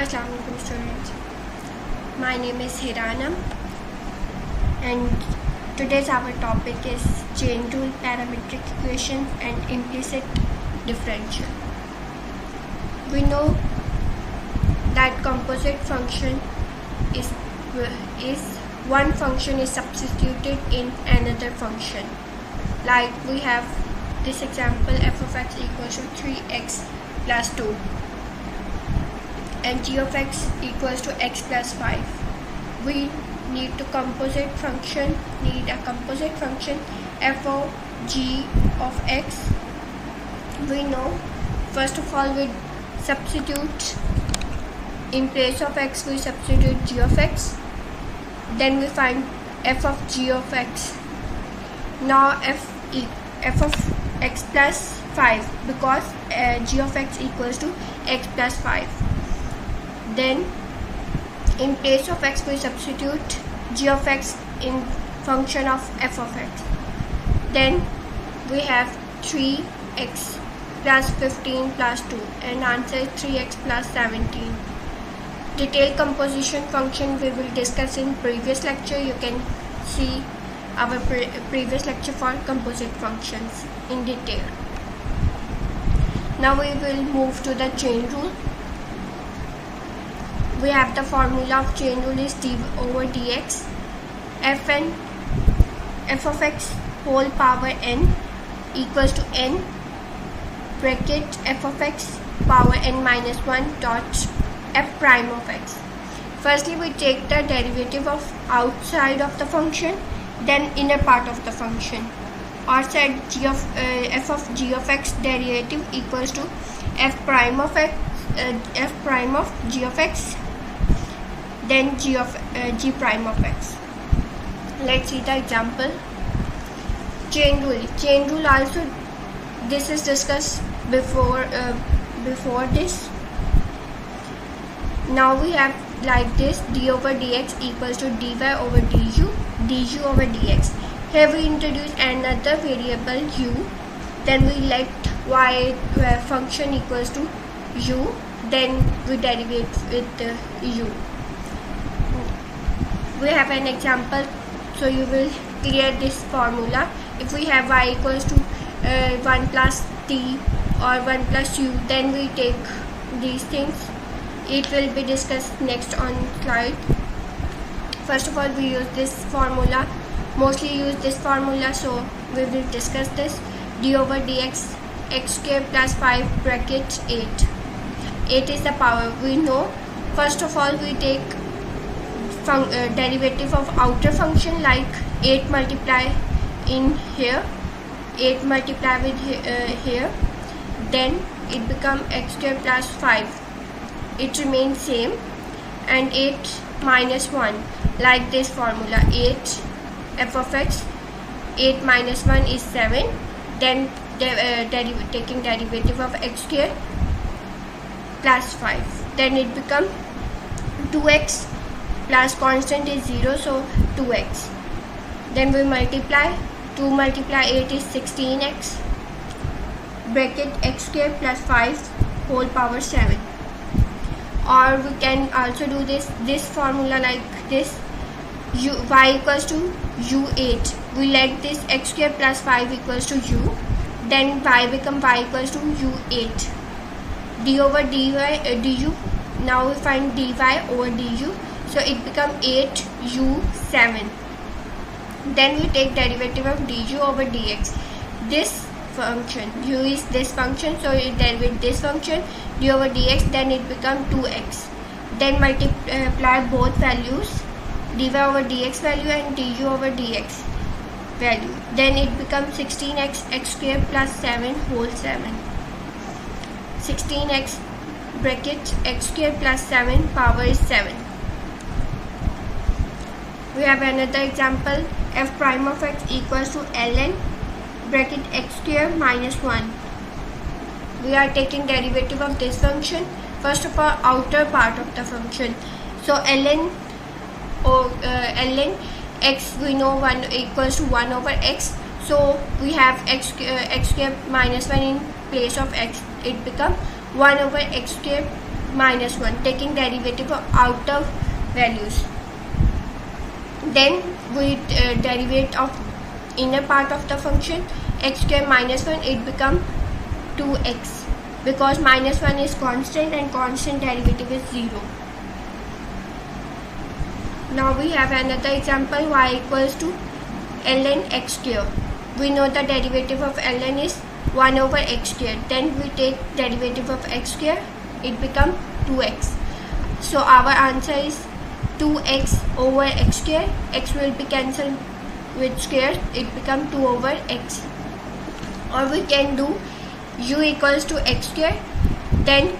Assalamu alaikum students. My name is Hiranam and today's our topic is chain rule, parametric equation and implicit differential. We know that composite function is one function is substituted in another function. Like we have this example, f of x equals to 3x plus 2 and g of x equals to x plus 5. We need a composite function f of g of x. We know first of all we substitute in place of x, we substitute g of x, then we find f of g of x. Now f of x plus 5 because g of x equals to x plus 5. Then in place of x we substitute g of x in function of f of x. Then we have 3x plus 15 plus 2 and answer is 3x plus 17. Detailed composition function we will discuss in previous lecture. You can see our previous lecture for composite functions in detail. Now we will move to the chain rule. We have the formula of chain rule is d over dx. F of x whole power n equals to n bracket f of x power n minus 1 dot f prime of x. Firstly we take the derivative of outside of the function, then inner part of the function. Outside f of g of x derivative equals to f prime of x, f prime of g of x, then g prime of x. Let's see the example. Chain rule also this is discussed before this. Now we have like this, d over dx equals to dy over du over dx. Here we introduce another variable u, then we let y function equals to u, then we derivate with u. We have an example, so you will clear this formula. If we have y equals to 1 plus t or 1 plus u, then we take these things. It will be discussed next on slide. First of all we use this formula, mostly use this formula, so we will discuss this. D over dx x square plus 5 bracket 8. 8 is the power. We know first of all we take derivative of outer function, like 8 multiply in here, 8 multiply with here, then it become x square plus 5. It remains same, and 8 minus 1, like this formula, 8 f of x, 8 minus 1 is 7, then taking derivative of x square plus 5, then it become 2x plus constant is 0, so 2x. Then we multiply, 2 multiply 8 is 16x bracket x square plus 5 whole power 7. Or we can also do this formula like this, y equals to u8. We let this x square plus 5 equals to u, then y become y equals to u8. D over dy du. Now we find dy over du, so it become 8u7. Then we take derivative of du over dx. This function, u is this function, so it derivative this function, d over dx, then it become 2x. Then multiply both values, dy over dx value and du over dx value, then it becomes 16x x square plus 7 whole 7. 16x bracket x square plus 7 power is 7. We have another example, f prime of x equals to ln bracket x square minus 1. We are taking derivative of this function, first of all outer part of the function. So ln x, we know 1 equals to 1 over x, so we have x square minus 1 in place of x. It becomes 1 over x square minus 1, taking derivative of outer values. Then we derivate of inner part of the function, x square minus 1, it become 2x, because minus 1 is constant and constant derivative is 0. Now we have another example, y equals to ln x square. We know the derivative of ln is 1 over x square. Then we take derivative of x square, it become 2x. So our answer is 2x over x square. X will be cancelled with square, it become 2 over x. Or we can do u equals to x square, then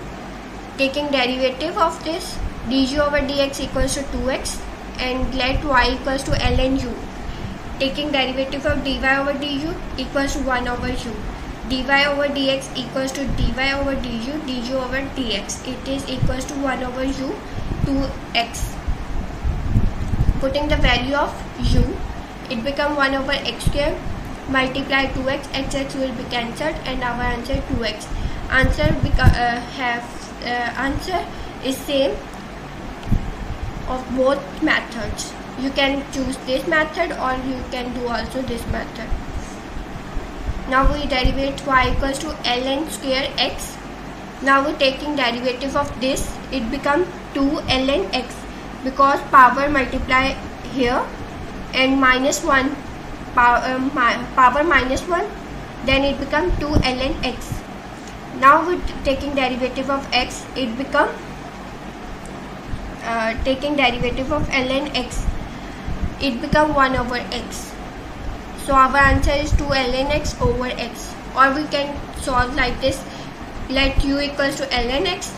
taking derivative of this, dg over dx equals to 2x, and let y equals to ln u. Taking derivative of dy over du equals to 1 over u. dy over dx equals to dy over du, dg over dx. It is equals to 1 over u, 2x. Putting the value of u, it become 1 over x square, multiply 2x, x will be cancelled, and our answer 2x. Answer is same of both methods. You can choose this method or you can do also this method. Now we derivate y equals to ln square x. Now we taking derivative of this, it become 2 ln x, because power multiply here and minus 1 power minus 1, then it become 2 ln x. Now we taking derivative of x, it become taking derivative of ln x, it become 1 over x. So our answer is 2 ln x over x. Or we can solve like this, let u equals to ln x,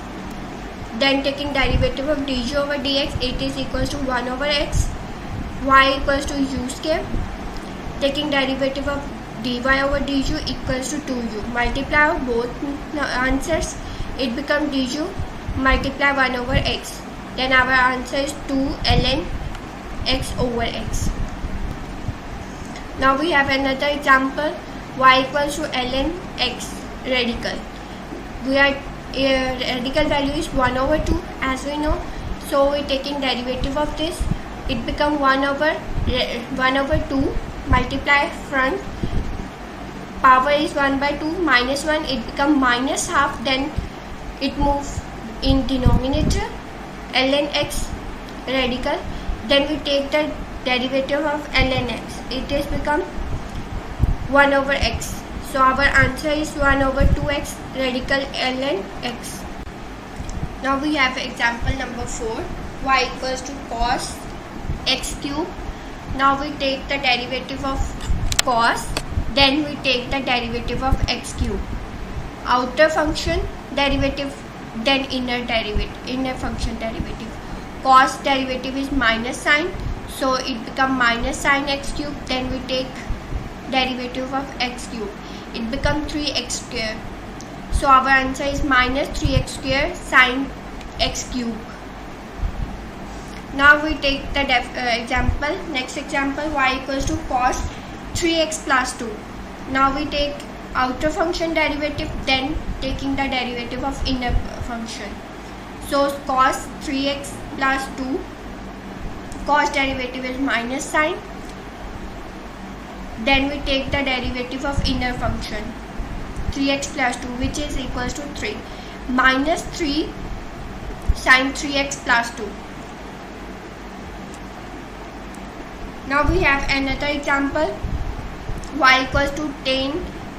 then taking derivative of dg over dx, it is equals to 1 over x. Y equals to u square, taking derivative of dy over du equals to 2u. Multiply both answers, it becomes du multiply 1 over x. Then our answer is 2 ln x over x. Now we have another example, y equals to ln x radical. We are radical value is 1 over 2 as we know. So we taking derivative of this, it become 1 over 2, multiply front, power is 1 by 2, minus 1, it become minus half, then it moves in denominator, ln x radical. Then we take the derivative of ln x, it is become 1 over x. So our answer is 1 over 2x radical ln x. Now we have example number 4, y equals to cos x cube. Now we take the derivative of cos, then we take the derivative of x cube. Outer function derivative, then inner function derivative. Cos derivative is minus sign, so it become minus sin x cube. Then we take derivative of x cube, it become 3x square. So our answer is minus 3x square sin x cube. Now we take the example, next example, y equals to cos 3x plus 2. Now we take outer function derivative, then taking the derivative of inner function. So cos 3x plus 2, cos derivative is minus sign, then we take the derivative of inner function 3x plus 2, which is equals to 3, minus 3 sin 3x plus 2. Now we have another example, y equals to tan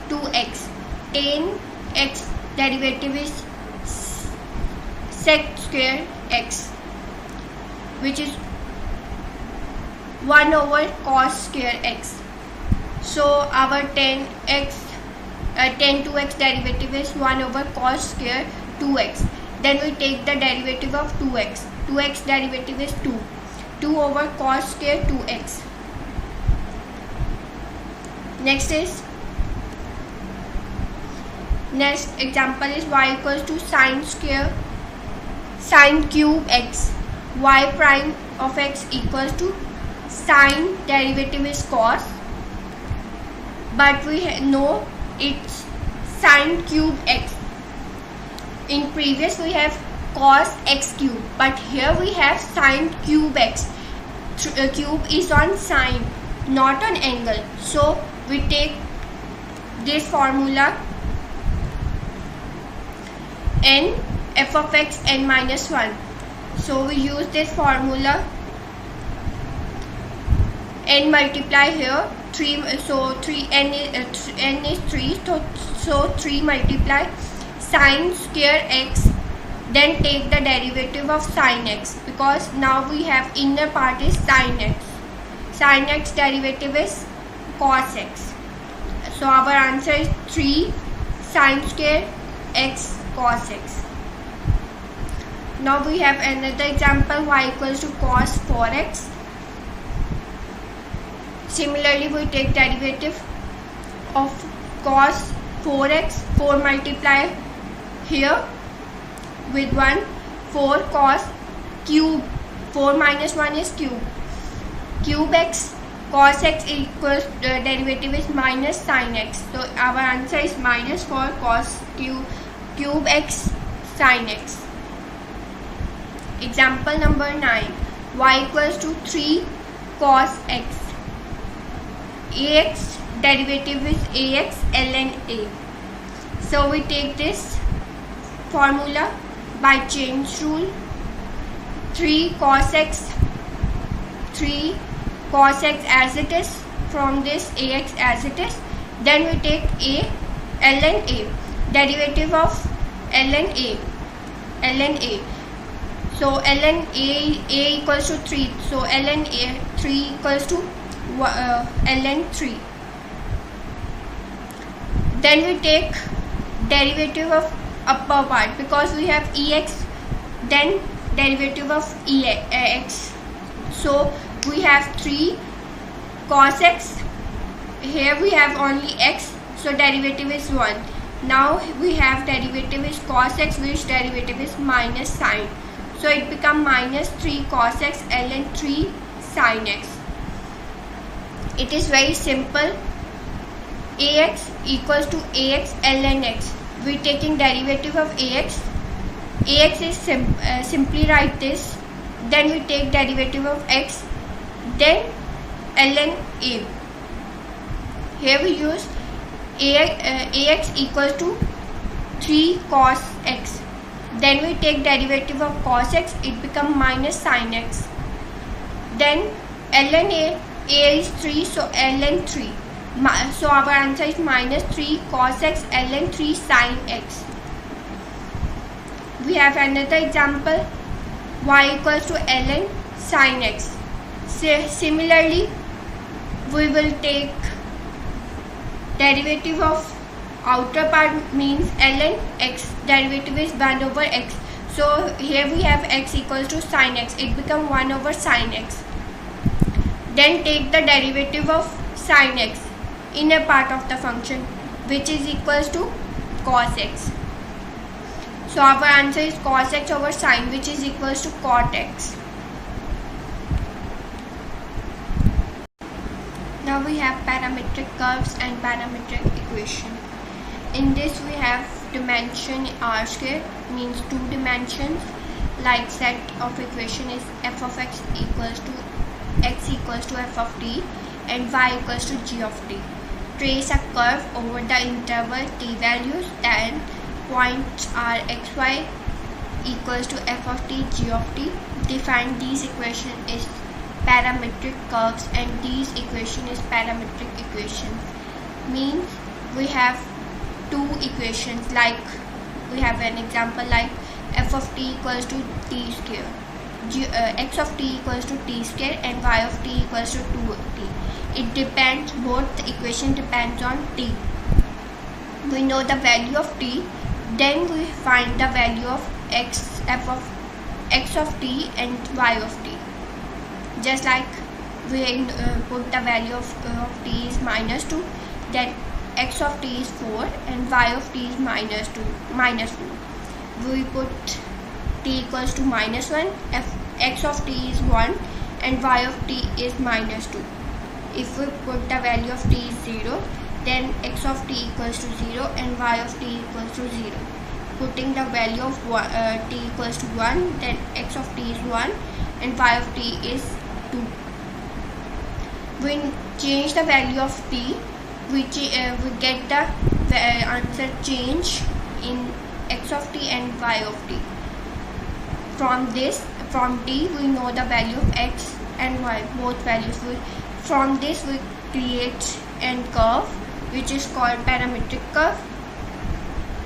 2x. Tan x derivative is sec square x, which is 1 over cos square x. So our tan 2x derivative is 1 over cos square 2x. Then we take the derivative of 2x. 2x derivative is 2. 2 over cos square 2x. Next example is y equals to sin cube x. Y prime of x equals to sin derivative is cos, but we know it's sin cube x. In previous we have cos x cube, but here we have sin cube x. Cube is on sine, not on angle. So we take this formula n f of x n minus 1. So we use this formula, n multiply here 3, so 3 n is 3, so 3 multiply sine square x, then take the derivative of sine x, because now we have inner part is sine x. Sine x derivative is cos x. So our answer is 3 sine square x cos x. Now we have another example, y equals to cos 4x. Similarly, we take derivative of cos 4x, 4 multiply here with 1, 4 cos cube, 4 minus 1 is cube, cube x cos x equals derivative is minus sin x. So our answer is minus for cos cube x sin x. Example number 9, y equals to 3 cos x. Ax derivative is ax ln a. So we take this formula by change rule, 3 cos x as it is, from this ax as it is, then we take a ln a, derivative of ln a. So ln a equals to 3, so ln a 3 equals to ln 3. Then we take derivative of upper part, because we have ex, then derivative of ex. So we have 3 cos x, here we have only x, so derivative is 1. Now we have derivative is cos x, which derivative is minus sine. So it becomes minus 3 cos x ln 3 sin x. It is very simple. Ax equals to ax ln x. We are taking derivative of ax. Ax is simply write this. Then we take derivative of x. Then ln a. Here we use ax equals to 3 cos x. Then we take derivative of cos x. It becomes minus sin x. Then ln a is 3, so ln 3. So our answer is minus 3 cos x ln 3 sin x. We have another example, y equals to ln sin x. Similarly, we will take derivative of outer part, means ln x, derivative is 1 over x. So here we have x equals to sin x, it becomes 1 over sin x. Then take the derivative of sin x, inner part of the function, which is equals to cos x. So our answer is cos x over sin, which is equals to cot x. Now we have parametric curves and parametric equation. In this we have dimension r square, means 2 dimensions, like set of equation is f of x equals to f of t and y equals to g of t. Trace a curve over the interval t values, then points are xy equals to f of t, g of t. Define these equation is parametric curves and these equation is parametric equations. Means we have 2 equations, like we have an example like f of t equals to t square, x of t equals to t square and y of t equals to 2t. It depends, both the equation depends on t. We know the value of t, then we find the value of x of t and y of t. Just like we put the value of t is minus 2, then x of t is 4 and y of t is minus 4. We put t equals to minus 1, x of t is 1 and y of t is minus 2. If we put the value of t is 0, then x of t equals to 0 and y of t equals to 0. putting the value of t equals to 1, then x of t is 1 and y of t is 2. We change the value of t, we get the answer change in x of t and y of t. From t we know the value of x and y, both values. From this we create an curve which is called parametric curve,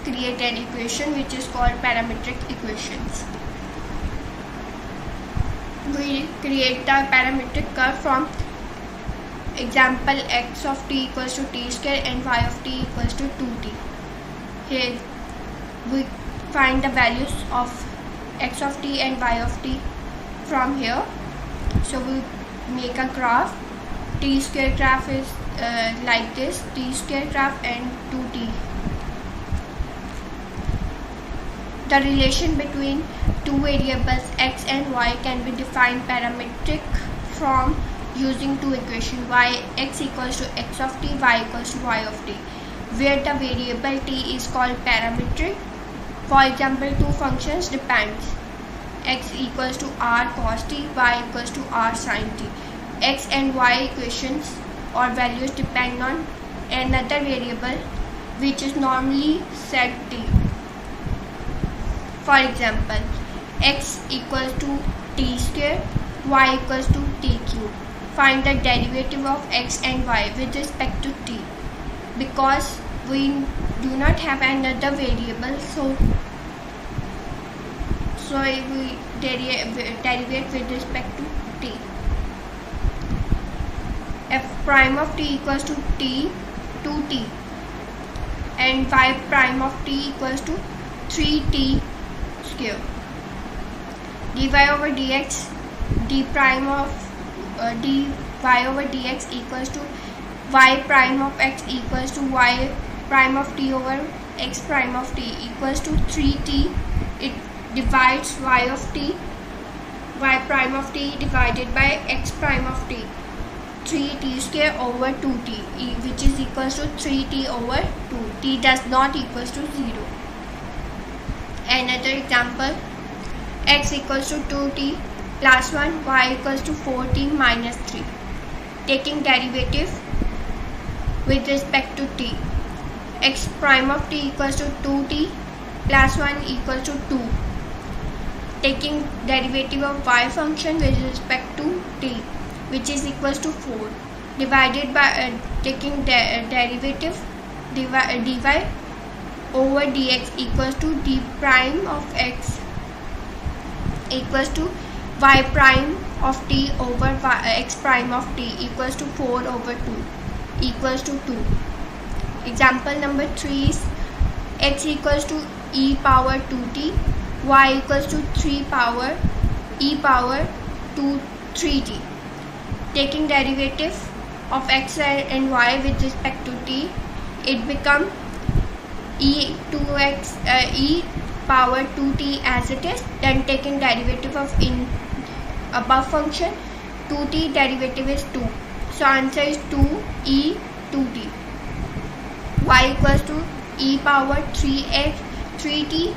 create an equation which is called parametric equations. We create the parametric curve from example x of t equals to t square and y of t equals to 2t. Here we find the values of x of t and y of t from here. So we make a graph. T square graph is like this, t square graph and 2t. The relation between two variables x and y can be defined parametric from using two equations, x equals to x of t, y equals to y of t, where the variable t is called parametric. For example, two functions depends, x equals to r cos t, y equals to r sin t. X and y equations or values depend on another variable which is normally set t. For example, x equals to t square, y equals to t cube. Find the derivative of x and y with respect to t. Because we do not have another variable, so we derivate with respect to t. F prime of t equals to t 2t and y prime of t equals to 3t square. dy over dx, d prime of dy over dx equals to y prime of x equals to y prime of t over x prime of t equals to 3t. It divides y of t, y prime of t divided by x prime of t, 3t square over 2t, which is equals to 3t over 2. T does not equals to 0. Another example, x equals to 2t plus 1, y equals to 4t minus 3. Taking derivative with respect to t, x prime of t equals to 2t plus 1 equals to 2. Taking derivative of y function with respect to t, which is equals to 4, divided by taking derivative dy over dx equals to d prime of x equals to y prime of t over x prime of t equals to 4 over 2 equals to 2. Example number 3 is x equals to e power 2t, y equals to 3 power e power 2 3t. Taking derivative of x and y with respect to t, it becomes e power 2t as it is. Then taking derivative of in above function, 2t derivative is 2. So answer is 2e 2t. Y equals to e power 3t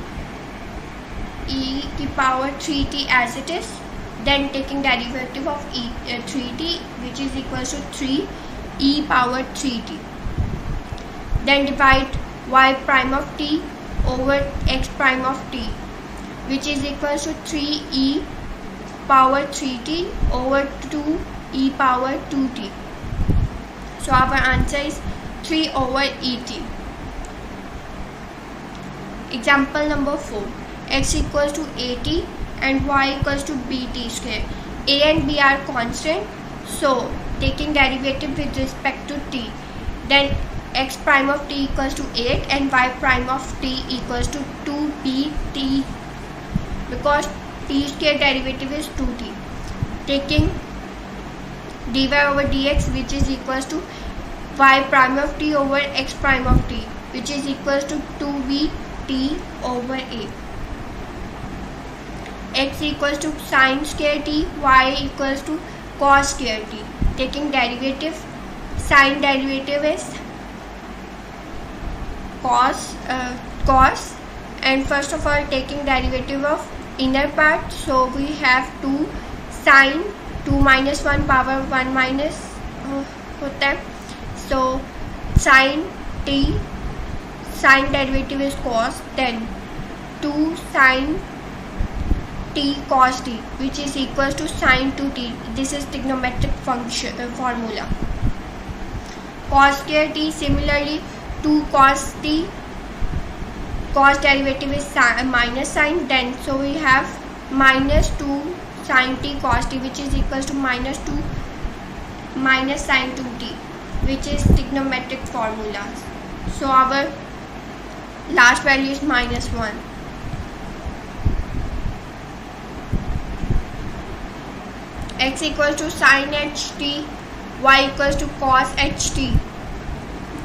e to power 3t as it is. Then taking derivative of 3t, which is equals to 3 e power 3t. Then divide y prime of t over x prime of t, which is equals to 3 e power 3t over 2 e power 2t. So our answer is 3 over et. Example number 4, x equals to at and y equals to bt square. A and b are constant, so taking derivative with respect to t, then x prime of t equals to 8 and y prime of t equals to 2bt, because t square derivative is 2t. Taking dy over dx, which is equals to y prime of t over x prime of t, which is equals to 2bt over a. X equals to sin square t, y equals to cos square t. Taking derivative, sin derivative is cos And first of all, taking derivative of inner part, so we have 2 sine 2 minus 1 power 1 minus होता है. So sine t, sine derivative is cos, then 2 sine t cos t, which is equals to sine 2t. This is trigonometric function formula. Cos square t, similarly 2 cos t, cos derivative is minus sine, then so we have minus 2 sine t cos t, which is equals to minus 2 minus sine 2t, which is trigonometric formula. So our last value is minus 1. X equals to sin ht, y equals to cos ht.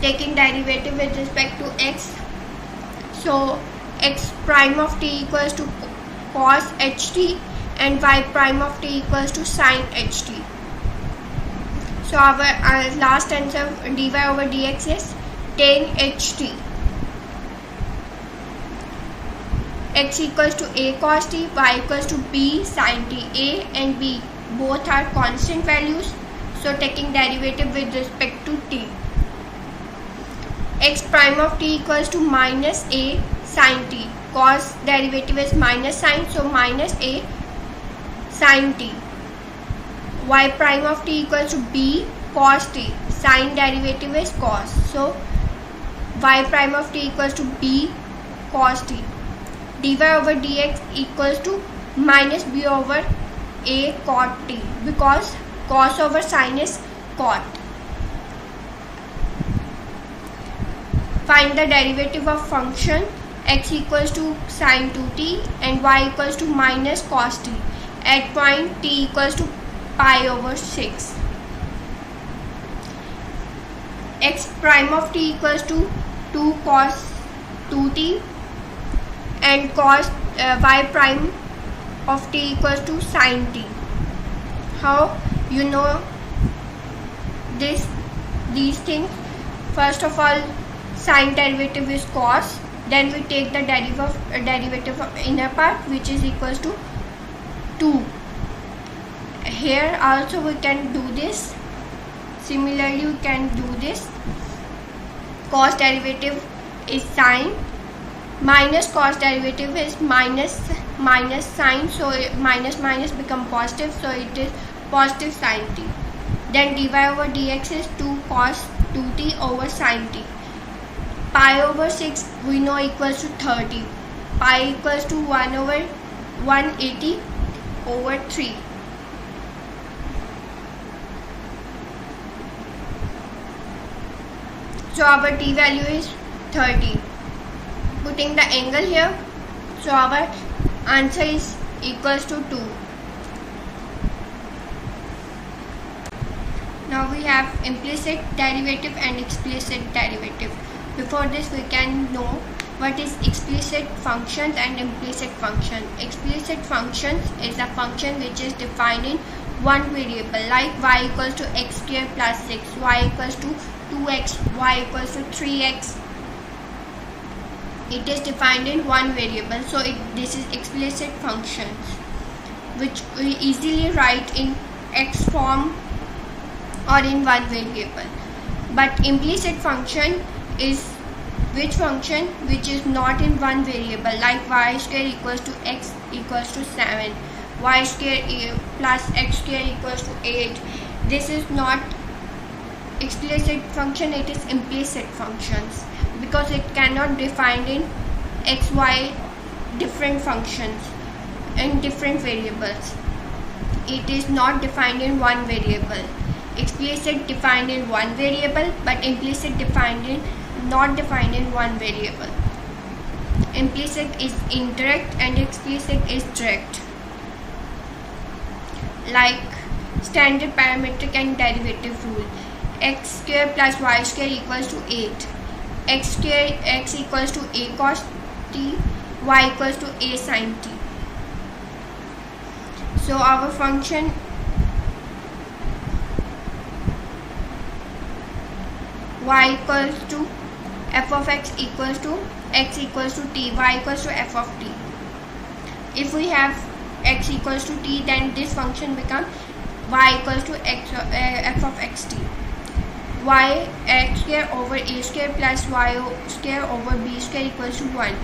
Taking derivative with respect to x, so x prime of t equals to cos ht and y prime of t equals to sin ht. So our last answer dy over dx is tan ht. X equals to a cos t, y equals to b sin t. A and b both are constant values, so taking derivative with respect to t. X prime of t equals to minus a sin t. Cos derivative is minus sin, so minus a sin t. Y prime of t equals to b cos t. Sin derivative is cos, so y prime of t equals to b cos t. Dy over dx equals to minus b over a cot t, because cos over sin is cot. Find the derivative of function x equals to sin 2t and y equals to minus cos t at point t equals to pi over 6. X prime of t equals to 2 cos 2t and cos y prime of t equals to sin t. How you know these things? First of all, sin derivative is cos, then we take the derivative of inner part, which is equals to 2. Here also we can do this. Similarly, we can do this. Cos derivative is sin, minus cos derivative is minus sin, so minus minus become positive, so it is positive sin t. Then dy over dx is 2 cos 2t over sin t. Pi over 6 we know equals to 30. Pi equals to 1 over 180 over 3. So our t value is 30. Putting the angle here, so our answer is equals to 2. Now we have implicit derivative and explicit derivative. Before this, we can know what is explicit functions and implicit function. Explicit functions is a function which is defined in one variable, like y equals to x square plus 6, y equals to 2x, y equals to 3x. It is defined in one variable, so this is explicit functions, which we easily write in x form or in one variable. But implicit function is which function which is not in one variable, like y square equals to x equals to 7, y square plus x square equals to 8. This is not explicit function, it is implicit functions, because it cannot define in x, y different functions in different variables. It is not defined in one variable. Explicit defined in one variable, but implicit defined in not defined in one variable. Implicit is indirect and explicit is direct. Like standard parametric and derivative rule. X square plus y square equals to 8. X equals to a cos t, y equals to a sin t. So our function y equals to f of x equals to x equals to t, y equals to f of t. If we have x equals to t, then this function becomes y equals to f of xt. Y x square over a square plus y square over b square equals to 1.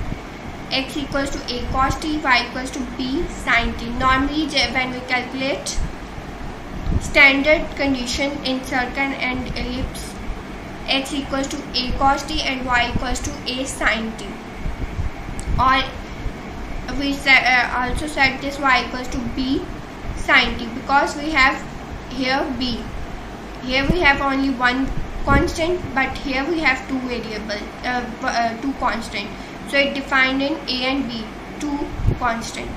X equals to a cos t, y equals to b sin t. Normally when we calculate standard condition in circle and ellipse, x equals to a cos t and y equals to a sin t. Or we also set this y equals to b sin t, because we have here b. Here we have only one constant, but here we have two variables, two constant. So it defined in a and b, two constant.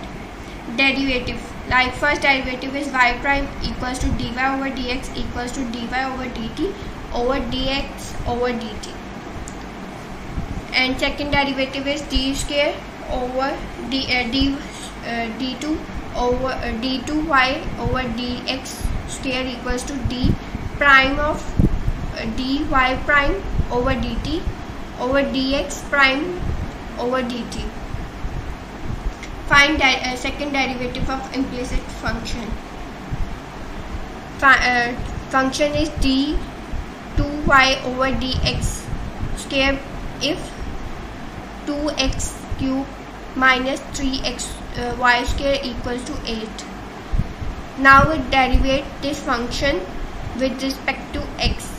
Derivative, like first derivative is y prime equals to dy over dx equals to dy over dt over dx over dt. And second derivative is d square over d2 over d2y over dx square equals to d prime of dy prime over dt over dx prime over dt. Find second derivative of implicit function. Function is d2y over dx square if 2x cube minus 3x y square equals to 8. Now we derivate this function with respect to x.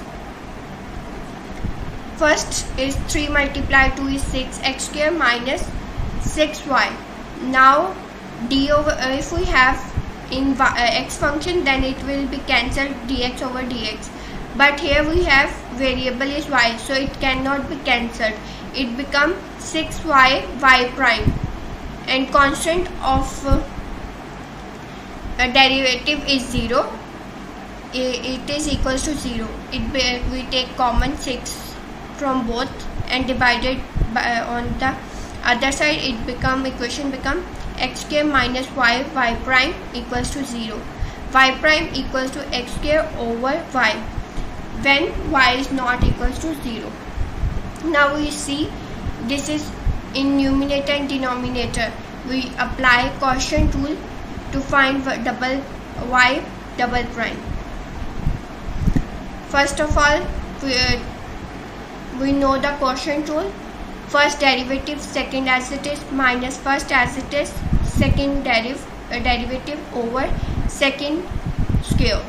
First is 3 multiplied 2 is 6x square minus 6y. Now d over if we have in x function, then it will be cancelled dx over dx. But here we have variable is y, so it cannot be cancelled. It becomes 6y y prime, and constant of a derivative is 0. It is equals to 0. We take common 6 from both and divided by on the other side. Equation become x square minus y prime equals to 0. Y prime equals to x square over y when y is not equals to 0. Now we see this is in numerator and denominator. We apply quotient rule to find double y double prime. First of all, we know the quotient rule. First derivative second as it is minus first as it is second derivative over second square,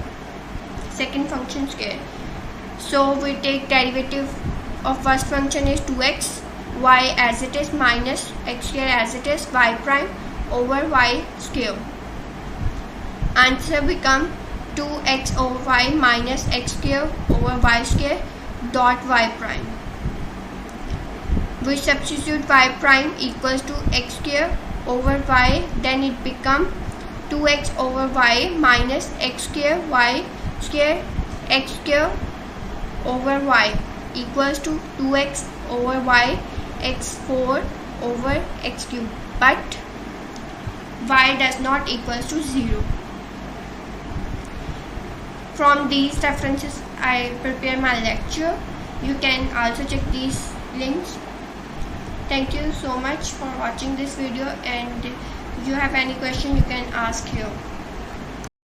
second function square. So we take derivative of first function is 2x, y as it is minus x square as it is y prime over y square. Answer become 2x over y minus x square over y square dot y prime. We substitute y prime equals to x square over y, then it become 2x over y minus x square y square x square over y equals to 2x over y x4 over x cube, but y does not equals to 0. From these references I prepare my lecture. You can also check these links. Thank you so much for watching this video, and if you have any question you can ask here.